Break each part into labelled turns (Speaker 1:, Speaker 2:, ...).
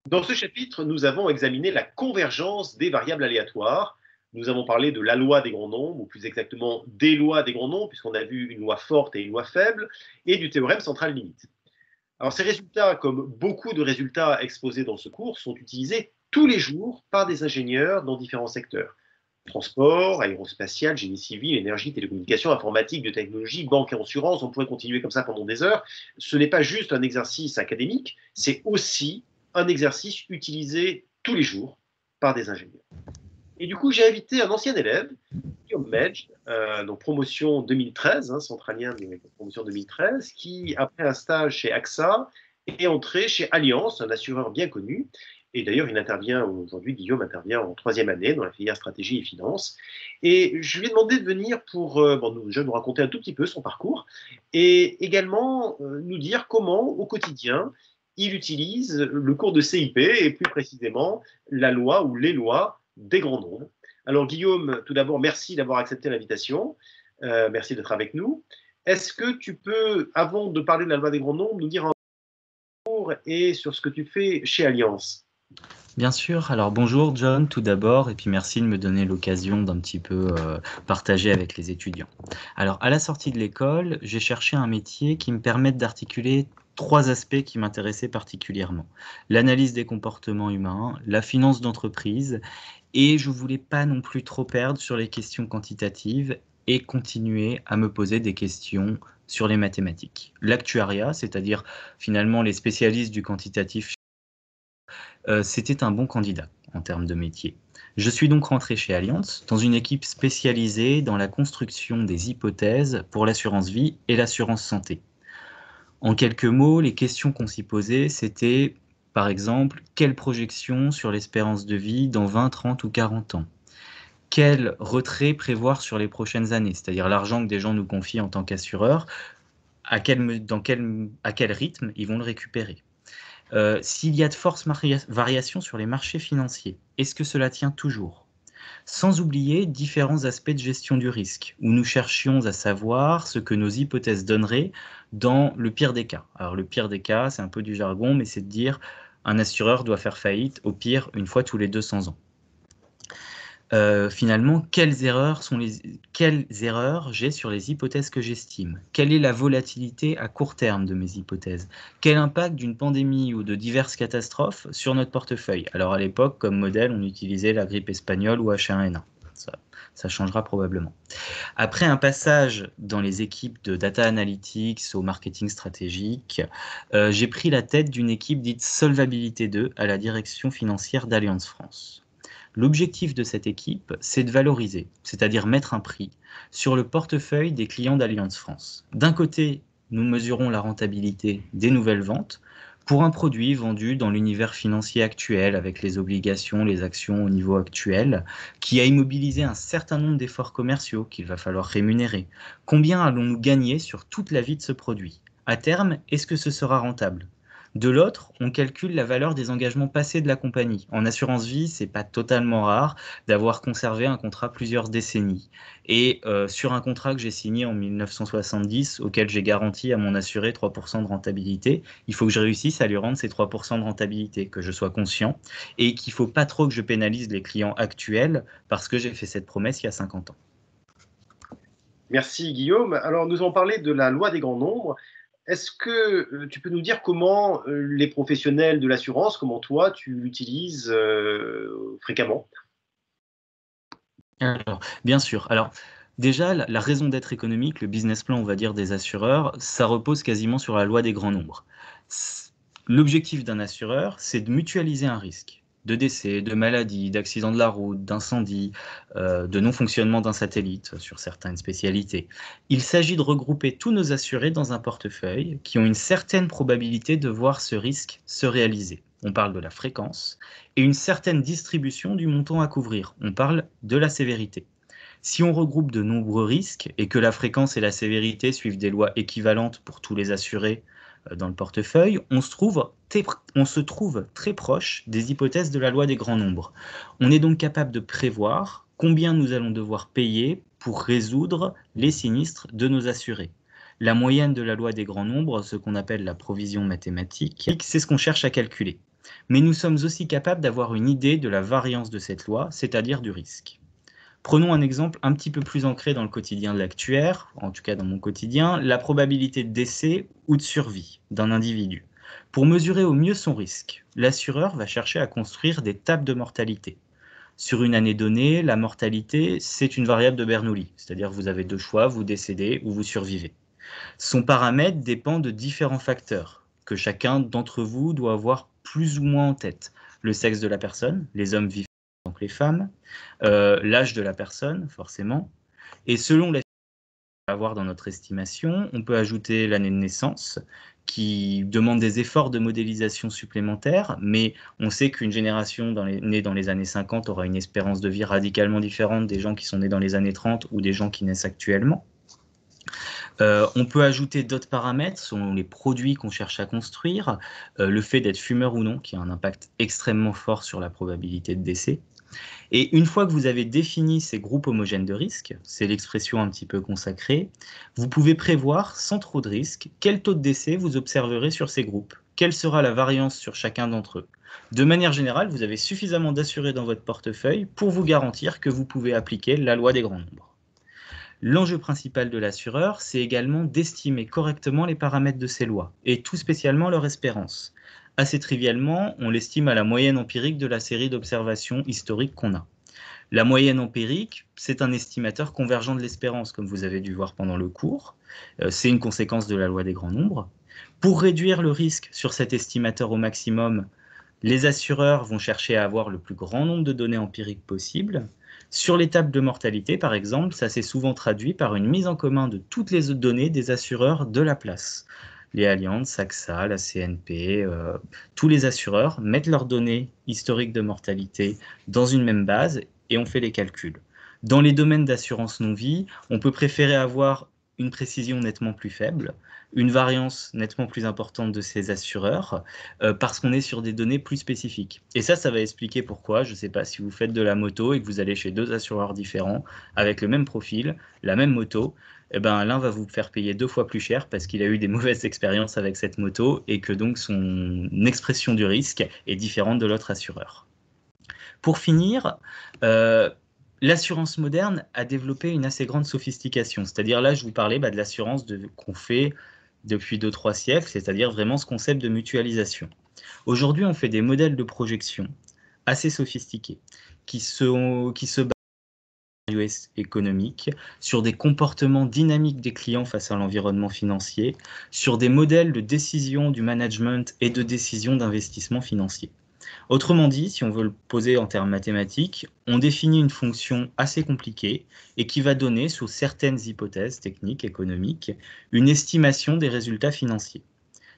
Speaker 1: Dans ce chapitre, nous avons examiné la convergence des variables aléatoires. Nous avons parlé de la loi des grands nombres, ou plus exactement des lois des grands nombres, puisqu'on a vu une loi forte et une loi faible, et du théorème central-limite. Alors ces résultats, comme beaucoup de résultats exposés dans ce cours, sont utilisés tous les jours par des ingénieurs dans différents secteurs. Transport, aérospatial, génie civil, énergie, télécommunications, informatique, biotechnologie, banque et assurance, on pourrait continuer comme ça pendant des heures. Ce n'est pas juste un exercice académique, c'est aussi un exercice utilisé tous les jours par des ingénieurs. Et du coup, j'ai invité un ancien élève, Guillaume Medj, donc promotion 2013, centralien de promotion 2013, qui, après un stage chez AXA, est entré chez Allianz, un assureur bien connu. Et d'ailleurs, il intervient aujourd'hui, Guillaume intervient en troisième année dans la filière stratégie et finance. Et je lui ai demandé de venir pour nous raconter un tout petit peu son parcours et également nous dire comment, au quotidien, il utilise le cours de CIP et plus précisément la loi ou les lois des grands nombres. Alors Guillaume, tout d'abord, merci d'avoir accepté l'invitation. Merci d'être avec nous. Est-ce que tu peux, avant de parler de la loi des grands nombres, nous dire un mot et sur ce que tu fais chez Allianz?
Speaker 2: Bien sûr. Alors bonjour John, tout d'abord, et puis merci de me donner l'occasion d'un petit peu partager avec les étudiants. Alors à la sortie de l'école, j'ai cherché un métier qui me permette d'articuler trois aspects qui m'intéressaient particulièrement. L'analyse des comportements humains, la finance d'entreprise, et je voulais pas non plus trop perdre sur les questions quantitatives et continuer à me poser des questions sur les mathématiques. L'actuariat, c'est-à-dire finalement les spécialistes du quantitatif, c'était un bon candidat en termes de métier. Je suis donc rentré chez Allianz dans une équipe spécialisée dans la construction des hypothèses pour l'assurance vie et l'assurance santé. En quelques mots, les questions qu'on s'y posait, c'était par exemple, quelle projection sur l'espérance de vie dans 20, 30 ou 40 ans? Quel retrait prévoir sur les prochaines années? C'est-à-dire l'argent que des gens nous confient en tant qu'assureurs, à quel rythme ils vont le récupérer? S'il y a de fortes variations sur les marchés financiers, est-ce que cela tient toujours? Sans oublier différents aspects de gestion du risque, où nous cherchions à savoir ce que nos hypothèses donneraient dans le pire des cas. Alors le pire des cas, c'est un peu du jargon, mais c'est de dire un assureur doit faire faillite au pire une fois tous les 200 ans. Finalement, quelles erreurs j'ai sur les hypothèses que j'estime? Quelle est la volatilité à court terme de mes hypothèses? Quel impact d'une pandémie ou de diverses catastrophes sur notre portefeuille? Alors à l'époque, comme modèle, on utilisait la grippe espagnole ou H1N1. Ça changera probablement. Après un passage dans les équipes de data analytics au marketing stratégique, j'ai pris la tête d'une équipe dite Solvabilité 2 à la direction financière d'Allianz France. L'objectif de cette équipe, c'est de valoriser, c'est-à-dire mettre un prix sur le portefeuille des clients d'Allianz France. D'un côté, nous mesurons la rentabilité des nouvelles ventes pour un produit vendu dans l'univers financier actuel avec les obligations, les actions au niveau actuel, qui a immobilisé un certain nombre d'efforts commerciaux qu'il va falloir rémunérer. Combien allons-nous gagner sur toute la vie de ce produit? À terme, est-ce que ce sera rentable? De l'autre, on calcule la valeur des engagements passés de la compagnie. En assurance vie, c'est pas totalement rare d'avoir conservé un contrat plusieurs décennies. Et sur un contrat que j'ai signé en 1970, auquel j'ai garanti à mon assuré 3% de rentabilité, il faut que je réussisse à lui rendre ces 3% de rentabilité, que je sois conscient, et qu'il ne faut pas trop que je pénalise les clients actuels parce que j'ai fait cette promesse il y a 50 ans.
Speaker 1: Merci Guillaume. Alors nous allons parler de la loi des grands nombres. Est-ce que tu peux nous dire comment les professionnels de l'assurance, comment toi, tu l'utilises fréquemment?
Speaker 2: Alors, bien sûr. Alors, déjà, la raison d'être économique, le business plan, on va dire, des assureurs, ça repose quasiment sur la loi des grands nombres. L'objectif d'un assureur, c'est de mutualiser un risque de décès, de maladie, d'accident de la route, d'incendie, de non-fonctionnement d'un satellite sur certaines spécialités. Il s'agit de regrouper tous nos assurés dans un portefeuille qui ont une certaine probabilité de voir ce risque se réaliser. On parle de la fréquence et une certaine distribution du montant à couvrir. On parle de la sévérité. Si on regroupe de nombreux risques et que la fréquence et la sévérité suivent des lois équivalentes pour tous les assurés dans le portefeuille, on se trouve très proche des hypothèses de la loi des grands nombres. On est donc capable de prévoir combien nous allons devoir payer pour résoudre les sinistres de nos assurés. La moyenne de la loi des grands nombres, ce qu'on appelle la provision mathématique, c'est ce qu'on cherche à calculer. Mais nous sommes aussi capables d'avoir une idée de la variance de cette loi, c'est-à-dire du risque. Prenons un exemple un petit peu plus ancré dans le quotidien de l'actuaire, en tout cas dans mon quotidien, la probabilité de décès ou de survie d'un individu. Pour mesurer au mieux son risque, l'assureur va chercher à construire des tables de mortalité. Sur une année donnée, la mortalité, c'est une variable de Bernoulli, c'est-à-dire que vous avez deux choix, vous décédez ou vous survivez. Son paramètre dépend de différents facteurs que chacun d'entre vous doit avoir plus ou moins en tête. Le sexe de la personne, les hommes vivent autant que les femmes, l'âge de la personne, forcément, et selon la qu'on va avoir dans notre estimation, on peut ajouter l'année de naissance, qui demande des efforts de modélisation supplémentaires, mais on sait qu'une génération née dans les années 50 aura une espérance de vie radicalement différente des gens qui sont nés dans les années 30 ou des gens qui naissent actuellement. On peut ajouter d'autres paramètres selon les produits qu'on cherche à construire, le fait d'être fumeur ou non, qui a un impact extrêmement fort sur la probabilité de décès. Et une fois que vous avez défini ces groupes homogènes de risque, c'est l'expression un petit peu consacrée, vous pouvez prévoir, sans trop de risque, quel taux de décès vous observerez sur ces groupes, quelle sera la variance sur chacun d'entre eux. De manière générale, vous avez suffisamment d'assurés dans votre portefeuille pour vous garantir que vous pouvez appliquer la loi des grands nombres. L'enjeu principal de l'assureur, c'est également d'estimer correctement les paramètres de ces lois, et tout spécialement leur espérance. Assez trivialement, on l'estime à la moyenne empirique de la série d'observations historiques qu'on a. La moyenne empirique, c'est un estimateur convergent de l'espérance, comme vous avez dû voir pendant le cours. C'est une conséquence de la loi des grands nombres. Pour réduire le risque sur cet estimateur au maximum, les assureurs vont chercher à avoir le plus grand nombre de données empiriques possible. Sur les tables de mortalité, par exemple, ça s'est souvent traduit par une mise en commun de toutes les données des assureurs de la place. Les Allianz, AXA, la CNP, tous les assureurs mettent leurs données historiques de mortalité dans une même base et on fait les calculs. Dans les domaines d'assurance non-vie, on peut préférer avoir une précision nettement plus faible, une variance nettement plus importante de ces assureurs, parce qu'on est sur des données plus spécifiques. Et ça va expliquer pourquoi, je ne sais pas, si vous faites de la moto et que vous allez chez deux assureurs différents, avec le même profil, la même moto, eh ben, l'un va vous faire payer 2 fois plus cher parce qu'il a eu des mauvaises expériences avec cette moto et que donc son expression du risque est différente de l'autre assureur. Pour finir, l'assurance moderne a développé une assez grande sophistication. C'est-à-dire là, je vous parlais de l'assurance qu'on fait depuis 2-3 siècles, c'est-à-dire vraiment ce concept de mutualisation. Aujourd'hui, on fait des modèles de projection assez sophistiqués qui se basent économique, sur des comportements dynamiques des clients face à l'environnement financier, sur des modèles de décision du management et de décision d'investissement financier. Autrement dit, si on veut le poser en termes mathématiques, on définit une fonction assez compliquée et qui va donner, sous certaines hypothèses techniques, économiques, une estimation des résultats financiers.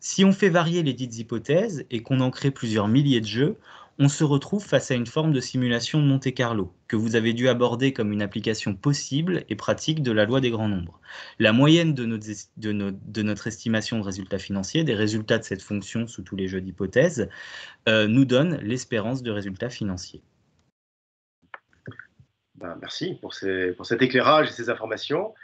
Speaker 2: Si on fait varier les dites hypothèses et qu'on en crée plusieurs milliers de jeux, on se retrouve face à une forme de simulation de Monte-Carlo, que vous avez dû aborder comme une application possible et pratique de la loi des grands nombres. La moyenne de notre estimation de résultats financiers, des résultats de cette fonction sous tous les jeux d'hypothèses, nous donne l'espérance de résultats financiers.
Speaker 1: Ben, merci pour cet éclairage et ces informations.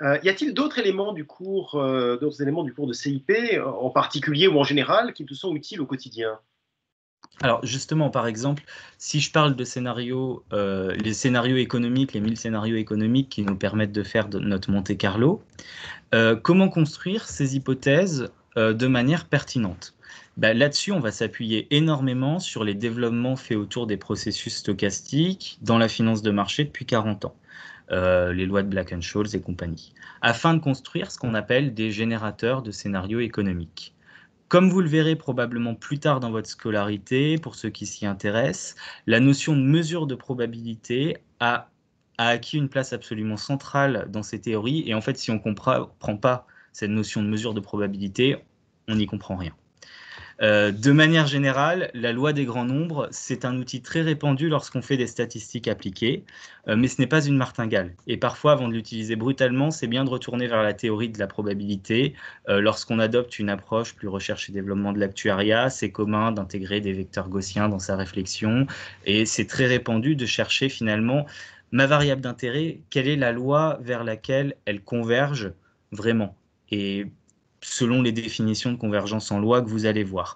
Speaker 1: Y a-t-il d'autres éléments du cours de CIP, en particulier ou en général, qui te sont utiles au quotidien?
Speaker 2: Alors justement, par exemple, si je parle de scénarios, les scénarios économiques, les 1000 scénarios économiques qui nous permettent de faire notre Monte-Carlo, comment construire ces hypothèses de manière pertinente? Là-dessus, on va s'appuyer énormément sur les développements faits autour des processus stochastiques dans la finance de marché depuis 40 ans. Les lois de Black-Scholes et compagnie, afin de construire ce qu'on appelle des générateurs de scénarios économiques. Comme vous le verrez probablement plus tard dans votre scolarité, pour ceux qui s'y intéressent, la notion de mesure de probabilité a acquis une place absolument centrale dans ces théories. Et en fait, si on ne comprend pas cette notion de mesure de probabilité, on n'y comprend rien. De manière générale, la loi des grands nombres, c'est un outil très répandu lorsqu'on fait des statistiques appliquées, mais ce n'est pas une martingale. Et parfois, avant de l'utiliser brutalement, c'est bien de retourner vers la théorie de la probabilité. Lorsqu'on adopte une approche plus recherche et développement de l'actuariat, c'est commun d'intégrer des vecteurs gaussiens dans sa réflexion, et c'est très répandu de chercher finalement ma variable d'intérêt, quelle est la loi vers laquelle elle converge vraiment. Et selon les définitions de convergence en loi que vous allez voir.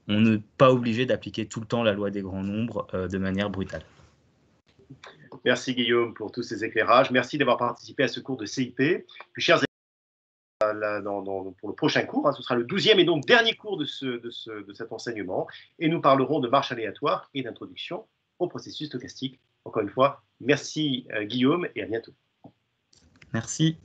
Speaker 2: on n'est pas obligé d'appliquer tout le temps la loi des grands nombres de manière brutale.
Speaker 1: Merci Guillaume pour tous ces éclairages. Merci d'avoir participé à ce cours de CIP. Puis, chers amis, pour le prochain cours, ce sera le 12e et donc dernier cours de cet enseignement. Et nous parlerons de marche aléatoire et d'introduction au processus stochastique. Encore une fois, merci Guillaume et à bientôt.
Speaker 2: Merci.